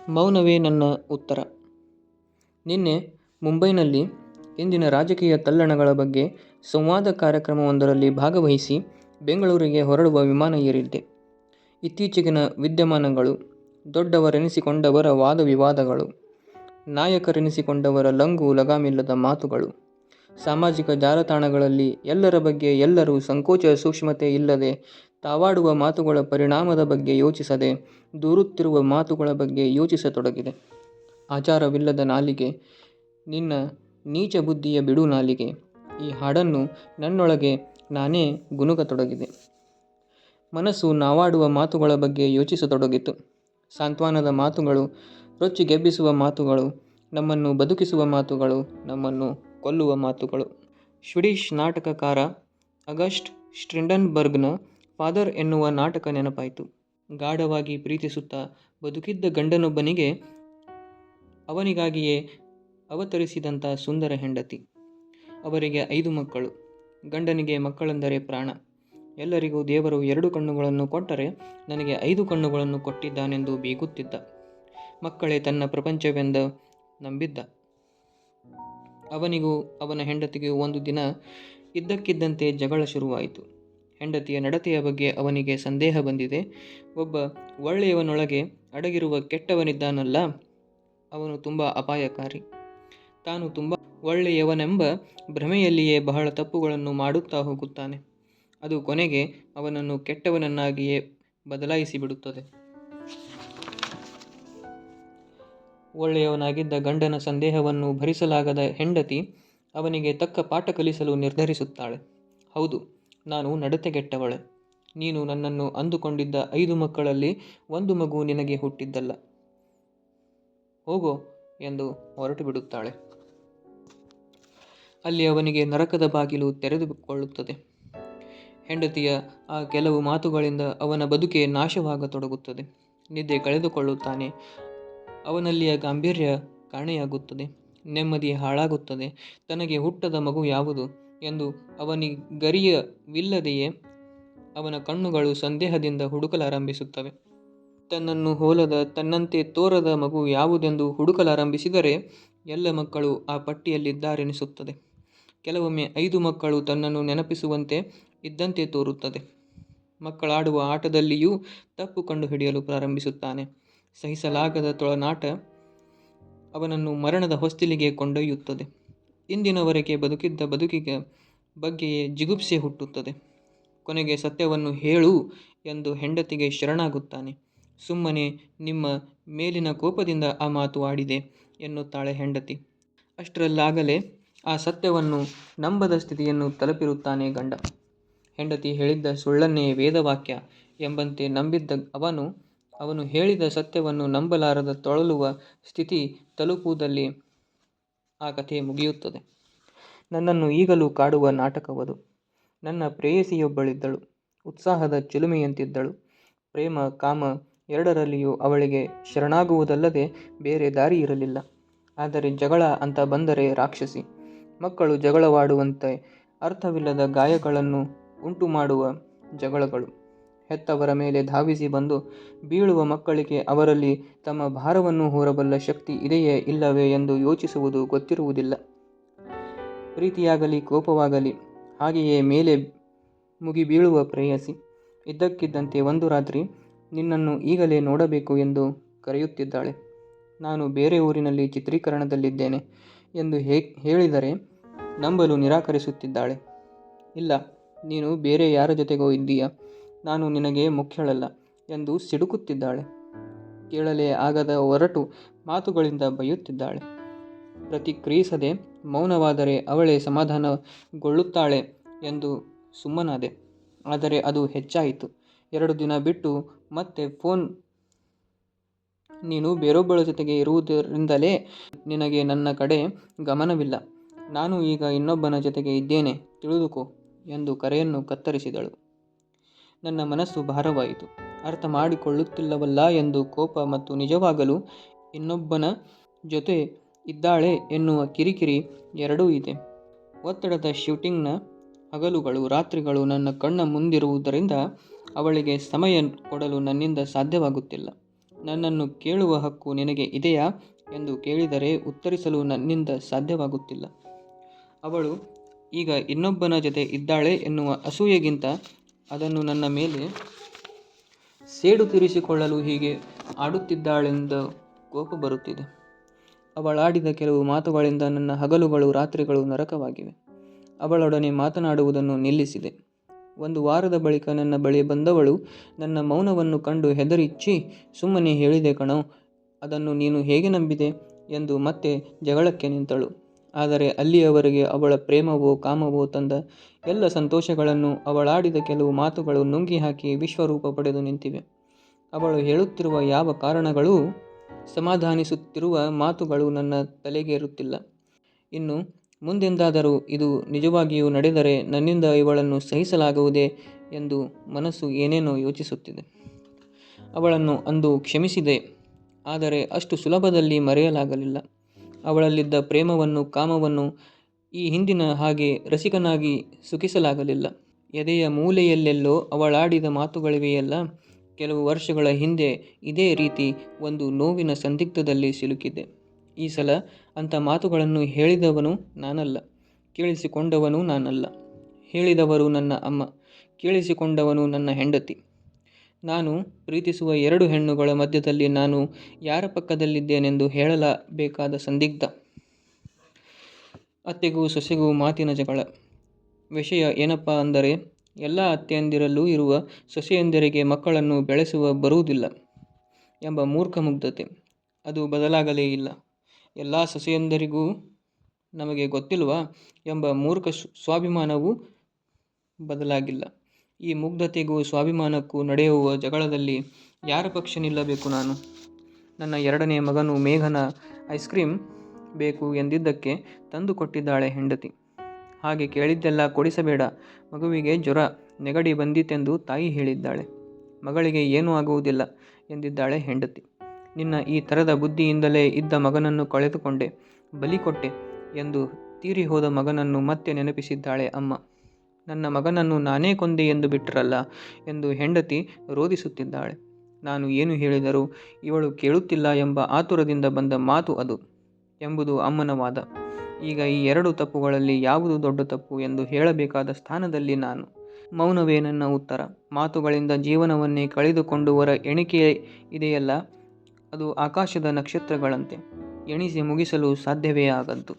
ಮೌನವೇ ನನ್ನ ಉತ್ತರ. ನಿನ್ನೆ ಮುಂಬೈನಲ್ಲಿ ಇಂದಿನ ರಾಜಕೀಯ ತಲ್ಲಣಗಳ ಬಗ್ಗೆ ಸಂವಾದ ಕಾರ್ಯಕ್ರಮವೊಂದರಲ್ಲಿ ಭಾಗವಹಿಸಿ ಬೆಂಗಳೂರಿಗೆ ಹೊರಡುವ ವಿಮಾನ ಏರಿದ್ದೆ. ಇತ್ತೀಚೆಗಿನ ವಿದ್ಯಮಾನಗಳು, ದೊಡ್ಡವರೆನಿಸಿಕೊಂಡವರ ವಾದವಿವಾದಗಳು, ನಾಯಕರೆನಿಸಿಕೊಂಡವರ ಲಂಗು ಲಗಾಮಿಲ್ಲದ ಮಾತುಗಳು, ಸಾಮಾಜಿಕ ಜಾಲತಾಣಗಳಲ್ಲಿ ಎಲ್ಲರ ಬಗ್ಗೆ ಎಲ್ಲರೂ ಸಂಕೋಚ ಸೂಕ್ಷ್ಮತೆ ಇಲ್ಲದೆ ತಾವಾಡುವ ಮಾತುಗಳ ಪರಿಣಾಮದ ಬಗ್ಗೆ ಯೋಚಿಸದೆ ದೂರುತ್ತಿರುವ ಮಾತುಗಳ ಬಗ್ಗೆ ಯೋಚಿಸತೊಡಗಿದೆ. ಆಚಾರವಿಲ್ಲದ ನಾಲಿಗೆ, ನಿನ್ನ ನೀಚ ಬುದ್ಧಿಯ ಬಿಡು ನಾಲಿಗೆ, ಈ ಹಾಡನ್ನು ನನ್ನೊಳಗೆ ನಾನೇ ಗುನುಗತೊಡಗಿದೆ. ಮನಸ್ಸು ನಾವಾಡುವ ಮಾತುಗಳ ಬಗ್ಗೆ ಯೋಚಿಸತೊಡಗಿತು. ಸಾಂತ್ವನದ ಮಾತುಗಳು, ರೊಚ್ಚಿಗೆಬ್ಬಿಸುವ ಮಾತುಗಳು, ನಮ್ಮನ್ನು ಬದುಕಿಸುವ ಮಾತುಗಳು, ನಮ್ಮನ್ನು ಕೊಲ್ಲುವ ಮಾತುಗಳು. ಸ್ವೀಡಿಷ್ ನಾಟಕಕಾರ ಅಗಸ್ಟ್ ಸ್ಟ್ರಿಂಡನ್ಬರ್ಗ್ನ ಫಾದರ್ ಎನ್ನುವ ನಾಟಕ ನೆನಪಾಯಿತು. ಗಾಢವಾಗಿ ಪ್ರೀತಿಸುತ್ತಾ ಬದುಕಿದ್ದ ಗಂಡನೊಬ್ಬನಿಗೆ ಅವನಿಗಾಗಿಯೇ ಅವತರಿಸಿದಂಥ ಸುಂದರ ಹೆಂಡತಿ. ಅವರಿಗೆ 5 ಮಕ್ಕಳು. ಗಂಡನಿಗೆ ಮಕ್ಕಳೆಂದರೆ ಪ್ರಾಣ. ಎಲ್ಲರಿಗೂ ದೇವರು 2 ಕಣ್ಣುಗಳನ್ನು ಕೊಟ್ಟರೆ ನನಗೆ 5 ಕಣ್ಣುಗಳನ್ನು ಕೊಟ್ಟಿದ್ದಾನೆಂದು ಬೀಗುತ್ತಿದ್ದ. ಮಕ್ಕಳೇ ತನ್ನ ಪ್ರಪಂಚವೆಂದು ನಂಬಿದ್ದ. ಅವನಿಗೂ ಅವನ ಹೆಂಡತಿಗೂ ಒಂದು ದಿನ ಇದ್ದಕ್ಕಿದ್ದಂತೆ ಜಗಳ ಶುರುವಾಯಿತು. ಹೆಂಡತಿಯ ನಡತೆಯ ಬಗ್ಗೆ ಅವನಿಗೆ ಸಂದೇಹ ಬಂದಿದೆ. ಒಬ್ಬ ಒಳ್ಳೆಯವನೊಳಗೆ ಅಡಗಿರುವ ಕೆಟ್ಟವನಿದ್ದಾನಲ್ಲ, ಅವನು ತುಂಬ ಅಪಾಯಕಾರಿ. ತಾನು ತುಂಬ ಒಳ್ಳೆಯವನೆಂಬ ಭ್ರಮೆಯಲ್ಲಿಯೇ ಬಹಳ ತಪ್ಪುಗಳನ್ನು ಮಾಡುತ್ತಾ ಹೋಗುತ್ತಾನೆ. ಅದು ಕೊನೆಗೆ ಅವನನ್ನು ಕೆಟ್ಟವನನ್ನಾಗಿಯೇ ಬದಲಾಯಿಸಿಬಿಡುತ್ತದೆ. ಒಳ್ಳೆಯವನಾಗಿದ್ದ ಗಂಡನ ಸಂದೇಹವನ್ನು ಭರಿಸಲಾಗದ ಹೆಂಡತಿ ಅವನಿಗೆ ತಕ್ಕ ಪಾಠ ಕಲಿಸಲು ನಿರ್ಧರಿಸುತ್ತಾಳೆ. ಹೌದು, ನಾನು ನಡತೆಗೆಟ್ಟವಳೆ. ನೀನು ನನ್ನನ್ನು ಅಂದುಕೊಂಡಿದ್ದ 5 ಮಕ್ಕಳಲ್ಲಿ 1 ಮಗು ನಿನಗೆ ಹುಟ್ಟಿದ್ದಲ್ಲ. ಹೋಗೋ ಎಂದು ಹೊರಟು ಬಿಡುತ್ತಾಳೆ. ಅಲ್ಲಿ ಅವನಿಗೆ ನರಕದ ಬಾಗಿಲು ತೆರೆದುಕೊಳ್ಳುತ್ತದೆ. ಹೆಂಡತಿಯ ಆ ಕೆಲವು ಮಾತುಗಳಿಂದ ಅವನ ಬದುಕೆ ನಾಶವಾಗತೊಡಗುತ್ತದೆ. ನಿದ್ದೆ ಕಳೆದುಕೊಳ್ಳುತ್ತಾನೆ. ಅವನಲ್ಲಿಯ ಗಾಂಭೀರ್ಯ ಕಾಣೆಯಾಗುತ್ತದೆ. ನೆಮ್ಮದಿ ಹಾಳಾಗುತ್ತದೆ. ತನಗೆ ಹುಟ್ಟದ ಮಗು ಯಾವುದು ಎಂದು ಅವನಿಗರಿಯವಿಲ್ಲದೆಯೇ ಅವನ ಕಣ್ಣುಗಳು ಸಂದೇಹದಿಂದ ಹುಡುಕಲಾರಂಭಿಸುತ್ತವೆ. ತನ್ನನ್ನು ಹೋಲದ, ತನ್ನಂತೆ ತೋರದ ಮಗು ಯಾವುದೆಂದು ಹುಡುಕಲಾರಂಭಿಸಿದರೆ ಎಲ್ಲ ಮಕ್ಕಳು ಆ ಪಟ್ಟಿಯಲ್ಲಿದ್ದಾರೆನಿಸುತ್ತದೆ. ಕೆಲವೊಮ್ಮೆ 5 ಮಕ್ಕಳು ತನ್ನನ್ನು ನೆನಪಿಸುವಂತೆ ಇದ್ದಂತೆ ತೋರುತ್ತದೆ. ಮಕ್ಕಳಾಡುವ ಆಟದಲ್ಲಿಯೂ ತಪ್ಪು ಕಂಡುಹಿಡಿಯಲು ಪ್ರಾರಂಭಿಸುತ್ತಾನೆ. ಸಹಿಸಲಾಗದ ತೊಳನಾಟ ಅವನನ್ನು ಮರಣದ ಹೊಸ್ತಿಲಿಗೆ ಕೊಂಡೊಯ್ಯುತ್ತದೆ. ಇಂದಿನವರೆಗೆ ಬದುಕಿದ್ದ ಬದುಕಿನ ಬಗ್ಗೆಯೇ ಜಿಗುಪ್ಸೆ ಹುಟ್ಟುತ್ತದೆ. ಕೊನೆಗೆ ಸತ್ಯವನ್ನು ಹೇಳು ಎಂದು ಹೆಂಡತಿಗೆ ಶರಣಾಗುತ್ತಾನೆ. ಸುಮ್ಮನೆ ನಿಮ್ಮ ಮೇಲಿನ ಕೋಪದಿಂದ ಆ ಮಾತು ಆಡಿದೆ ಎನ್ನುತ್ತಾಳೆ ಹೆಂಡತಿ. ಅಷ್ಟರಲ್ಲಾಗಲೇ ಆ ಸತ್ಯವನ್ನು ನಂಬದ ಸ್ಥಿತಿಯನ್ನು ತಲುಪಿರುತ್ತಾನೆ ಗಂಡ. ಹೆಂಡತಿ ಹೇಳಿದ್ದ ಸುಳ್ಳನ್ನೇ ವೇದವಾಕ್ಯ ಎಂಬಂತೆ ನಂಬಿದ್ದ ಅವನು ಹೇಳಿದ ಸತ್ಯವನ್ನು ನಂಬಲಾರದ ತೊಳಲುವ ಸ್ಥಿತಿ ತಲುಪುವುದಲ್ಲಿ ಆ ಕಥೆ ಮುಗಿಯುತ್ತದೆ. ನನ್ನನ್ನು ಈಗಲೂ ಕಾಡುವ ನಾಟಕವದು. ನನ್ನ ಪ್ರೇಯಸಿಯೊಬ್ಬಳಿದ್ದಳು. ಉತ್ಸಾಹದ ಚಿಲುಮೆಯಂತಿದ್ದಳು. ಪ್ರೇಮ ಕಾಮ ಎರಡರಲ್ಲಿಯೂ ಅವಳಿಗೆ ಶರಣಾಗುವುದಲ್ಲದೆ ಬೇರೆ ದಾರಿ ಇರಲಿಲ್ಲ. ಆದರೆ ಜಗಳ ಅಂತ ಬಂದರೆ ರಾಕ್ಷಸಿ. ಮಕ್ಕಳು ಜಗಳವಾಡುವಂತೆ ಅರ್ಥವಿಲ್ಲದ ಗಾಯಗಳನ್ನು ಉಂಟುಮಾಡುವ ಜಗಳಗಳು. ಹೆತ್ತವರ ಮೇಲೆ ಧಾವಿಸಿ ಬಂದು ಬೀಳುವ ಮಕ್ಕಳಿಗೆ ಅವರಲ್ಲಿ ತಮ್ಮ ಭಾರವನ್ನು ಹೊರಬಲ್ಲ ಶಕ್ತಿ ಇದೆಯೇ ಇಲ್ಲವೇ ಎಂದು ಯೋಚಿಸುವುದು ಗೊತ್ತಿರುವುದಿಲ್ಲ. ಪ್ರೀತಿಯಾಗಲಿ ಕೋಪವಾಗಲಿ ಹಾಗೆಯೇ ಮೇಲೆ ಮುಗಿಬೀಳುವ ಪ್ರೇಯಸಿ. ಇದ್ದಕ್ಕಿದ್ದಂತೆ ಒಂದು ರಾತ್ರಿ ನಿನ್ನನ್ನು ಈಗಲೇ ನೋಡಬೇಕು ಎಂದು ಕರೆಯುತ್ತಿದ್ದಾಳೆ. ನಾನು ಬೇರೆ ಊರಿನಲ್ಲಿ ಚಿತ್ರೀಕರಣದಲ್ಲಿದ್ದೇನೆ ಎಂದು ಹೇಳಿದರೆ ನಂಬಲು ನಿರಾಕರಿಸುತ್ತಿದ್ದಾಳೆ. ಇಲ್ಲ, ನೀನು ಬೇರೆ ಯಾರ ಜೊತೆಗೋ ಇದ್ದೀಯ, ನಾನು ನಿನಗೆ ಮುಖ್ಯಳಲ್ಲ ಎಂದು ಸಿಡುಕುತ್ತಿದ್ದಾಳೆ. ಕೇಳಲೇ ಆಗದ ಒರಟು ಮಾತುಗಳಿಂದ ಬೈಯುತ್ತಿದ್ದಾಳೆ. ಪ್ರತಿಕ್ರಿಯಿಸದೆ ಮೌನವಾದರೆ ಅವಳೇ ಸಮಾಧಾನಗೊಳ್ಳುತ್ತಾಳೆ ಎಂದು ಸುಮ್ಮನಾದೆ. ಆದರೆ ಅದು ಹೆಚ್ಚಾಯಿತು. 2 ದಿನ ಬಿಟ್ಟು ಮತ್ತೆ ಫೋನ್. ನೀನು ಬೇರೊಬ್ಬಳ ಜೊತೆಗೆ ಇರುವುದರಿಂದಲೇ ನಿನಗೆ ನನ್ನ ಕಡೆ ಗಮನವಿಲ್ಲ. ನಾನು ಈಗ ಇನ್ನೊಬ್ಬನ ಜೊತೆಗೆ ಇದ್ದೇನೆ, ತಿಳಿದುಕೋ ಎಂದು ಕರೆಯನ್ನು ಕತ್ತರಿಸಿದಳು. ನನ್ನ ಮನಸ್ಸು ಭಾರವಾಯಿತು. ಅರ್ಥ ಮಾಡಿಕೊಳ್ಳುತ್ತಿಲ್ಲವಲ್ಲ ಎಂದು ಕೋಪ ಮತ್ತು ನಿಜವಾಗಲೂ ಇನ್ನೊಬ್ಬನ ಜೊತೆ ಇದ್ದಾಳೆ ಎನ್ನುವ ಕಿರಿಕಿರಿ ಎರಡೂ ಇದೆ. ಒತ್ತಡದ ಶೂಟಿಂಗ್ನ ಹಗಲುಗಳು ರಾತ್ರಿಗಳು ನನ್ನ ಕಣ್ಣ ಮುಂದಿರುವುದರಿಂದ ಅವಳಿಗೆ ಸಮಯ ಕೊಡಲು ನನ್ನಿಂದ ಸಾಧ್ಯವಾಗುತ್ತಿಲ್ಲ. ನನ್ನನ್ನು ಕೇಳುವ ಹಕ್ಕು ನಿನಗೆ ಇದೆಯಾ ಎಂದು ಕೇಳಿದರೆ ಉತ್ತರಿಸಲು ನನ್ನಿಂದ ಸಾಧ್ಯವಾಗುತ್ತಿಲ್ಲ. ಅವಳು ಈಗ ಇನ್ನೊಬ್ಬನ ಜೊತೆ ಇದ್ದಾಳೆ ಎನ್ನುವ ಅಸೂಯೆಗಿಂತ ಅದನ್ನು ನನ್ನ ಮೇಲೆ ಸೇಡು ತೀರಿಸಿಕೊಳ್ಳಲು ಹೀಗೆ ಆಡುತ್ತಿದ್ದಾಳೆಂದು ಕೋಪ ಬರುತ್ತಿದೆ. ಅವಳಾಡಿದ ಕೆಲವು ಮಾತುಗಳಿಂದ ನನ್ನ ಹಗಲುಗಳು ರಾತ್ರಿಗಳು ನರಕವಾಗಿವೆ. ಅವಳೊಡನೆ ಮಾತನಾಡುವುದನ್ನು ನಿಲ್ಲಿಸಿದೆ. 1 ವಾರದ ಬಳಿಕ ನನ್ನ ಬಳಿ ಬಂದವಳು ನನ್ನ ಮೌನವನ್ನು ಕಂಡು ಹೆದರಿ, ಛೀ, ಸುಮ್ಮನೆ ಹೇಳಿದೆ ಕಣೋ, ಅದನ್ನು ನೀನು ಹೇಗೆ ನಂಬಿದೆ ಎಂದು ಮತ್ತೆ ಜಗಳಕ್ಕೆ ನಿಂತಳು. ಆದರೆ ಅಲ್ಲಿಯವರೆಗೆ ಅವಳ ಪ್ರೇಮವೋ ಕಾಮವೋ ತಂದ ಎಲ್ಲ ಸಂತೋಷಗಳನ್ನು ಅವಳಾಡಿದ ಕೆಲವು ಮಾತುಗಳು ನುಂಗಿ ಹಾಕಿ ವಿಶ್ವರೂಪ ಪಡೆದು ನಿಂತಿವೆ. ಅವಳು ಹೇಳುತ್ತಿರುವ ಯಾವ ಕಾರಣಗಳೂ ಸಮಾಧಾನಿಸುತ್ತಿರುವ ಮಾತುಗಳು ನನ್ನ ತಲೆಗೇರುತ್ತಿಲ್ಲ. ಇನ್ನು ಮುಂದೆಂದಾದರೂ ಇದು ನಿಜವಾಗಿಯೂ ನಡೆದರೆ ನನ್ನಿಂದ ಇವಳನ್ನು ಸಹಿಸಲಾಗುವುದೇ ಎಂದು ಮನಸ್ಸು ಏನೇನೋ ಯೋಚಿಸುತ್ತಿದೆ. ಅವಳನ್ನು ಅಂದು ಕ್ಷಮಿಸಿದೆ, ಆದರೆ ಅಷ್ಟು ಸುಲಭದಲ್ಲಿ ಮರೆಯಲಾಗಲಿಲ್ಲ. ಅವಳಲ್ಲಿದ್ದ ಪ್ರೇಮವನ್ನು ಕಾಮವನ್ನು ಈ ಹಿಂದಿನ ಹಾಗೆ ರಸಿಕನಾಗಿ ಸುಖಿಸಲಾಗಲಿಲ್ಲ. ಎದೆಯ ಮೂಲೆಯಲ್ಲೆಲ್ಲೋ ಅವಳಾಡಿದ ಮಾತುಗಳಿವೆಯಲ್ಲ. ಕೆಲವು ವರ್ಷಗಳ ಹಿಂದೆ ಇದೇ ರೀತಿ ಒಂದು ನೋವಿನ ಸಂದಿಗ್ಧದಲ್ಲಿ ಸಿಲುಕಿದ್ದೆ. ಈ ಸಲ ಅಂಥ ಮಾತುಗಳನ್ನು ಹೇಳಿದವನು ನಾನಲ್ಲ, ಕೇಳಿಸಿಕೊಂಡವನು ನಾನಲ್ಲ. ಹೇಳಿದವರು ನನ್ನ ಅಮ್ಮ, ಕೇಳಿಸಿಕೊಂಡವನು ನನ್ನ ಹೆಂಡತಿ. ನಾನು ಪ್ರೀತಿಸುವ 2 ಹೆಣ್ಣುಗಳ ಮಧ್ಯದಲ್ಲಿ ನಾನು ಯಾರ ಪಕ್ಕದಲ್ಲಿದ್ದೇನೆಂದು ಹೇಳಬೇಕಾದ ಸಂದಿಗ್ಧ. ಅತ್ತೆಗೂ ಸೊಸೆಗೂ ಮಾತಿನ ಜಗಳ. ವಿಷಯ ಏನಪ್ಪ ಅಂದರೆ, ಎಲ್ಲ ಅತ್ತೆಯಂದಿರಲ್ಲೂ ಇರುವ ಸೊಸೆಯಂದಿರಿಗೆ ಮಕ್ಕಳನ್ನು ಬೆಳೆಸುವ ಬರುವುದಿಲ್ಲ ಎಂಬ ಮೂರ್ಖ ಮುಗ್ಧತೆ. ಅದು ಬದಲಾಗಲೇ ಇಲ್ಲ. ಎಲ್ಲ ಸೊಸೆಯಂದಿರಿಗೂ ನಮಗೆ ಗೊತ್ತಿಲ್ವಾ ಎಂಬ ಮೂರ್ಖ ಸ್ವಾಭಿಮಾನವೂ ಬದಲಾಗಿಲ್ಲ. ಈ ಮುಗ್ಧತೆಗೂ ಸ್ವಾಭಿಮಾನಕ್ಕೂ ನಡೆಯುವ ಜಗಳದಲ್ಲಿ ಯಾರ ಪಕ್ಷ ನಿಲ್ಲಬೇಕು ನಾನು? ನನ್ನ 2ನೇ ಮಗನು ಮೇಘನ ಐಸ್ ಕ್ರೀಮ್ ಬೇಕು ಎಂದಿದ್ದಕ್ಕೆ ತಂದು ಕೊಟ್ಟಿದ್ದಾಳೆ ಹೆಂಡತಿ. ಹಾಗೆ ಕೇಳಿದ್ದೆಲ್ಲ ಕೊಡಿಸಬೇಡ, ಮಗುವಿಗೆ ಜ್ವರ ನೆಗಡಿ ಬಂದಿತೆಂದು ತಾಯಿ ಹೇಳಿದ್ದಾಳೆ. ಮಗಳಿಗೆ ಏನೂ ಆಗುವುದಿಲ್ಲ ಎಂದಿದ್ದಾಳೆ ಹೆಂಡತಿ. ನಿನ್ನ ಈ ಥರದ ಬುದ್ಧಿಯಿಂದಲೇ ಇದ್ದ ಮಗನನ್ನು ಕಳೆದುಕೊಂಡೆ, ಬಲಿ ಕೊಟ್ಟೆ ಎಂದು ತೀರಿ ಹೋದ ಮಗನನ್ನು ಮತ್ತೆ ನೆನಪಿಸಿದ್ದಾಳೆ ಅಮ್ಮ. ನನ್ನ ಮಗನನ್ನು ನಾನೇ ಕೊಂದೆ ಎಂದು ಬಿಟ್ಟರಲ್ಲ ಎಂದು ಹೆಂಡತಿ ರೋಧಿಸುತ್ತಿದ್ದಾಳೆ. ನಾನು ಏನು ಹೇಳಿದರೂ ಇವಳು ಕೇಳುತ್ತಿಲ್ಲ ಎಂಬ ಆತುರದಿಂದ ಬಂದ ಮಾತು ಅದು ಎಂಬುದು ಅಮ್ಮನ ವಾದ. ಈಗ ಈ 2 ತಪ್ಪುಗಳಲ್ಲಿ ಯಾವುದು ದೊಡ್ಡ ತಪ್ಪು ಎಂದು ಹೇಳಬೇಕಾದ ಸ್ಥಾನದಲ್ಲಿ ನಾನು. ಮೌನವೇ ನನ್ನ ಉತ್ತರ. ಮಾತುಗಳಿಂದ ಜೀವನವನ್ನೇ ಕಳೆದುಕೊಂಡವರ ಎಣಿಕೆ ಇದೆಯಲ್ಲ, ಅದು ಆಕಾಶದ ನಕ್ಷತ್ರಗಳಂತೆ. ಎಣಿಸಿ ಮುಗಿಸಲು ಸಾಧ್ಯವೇ ಆಗದ್ದು.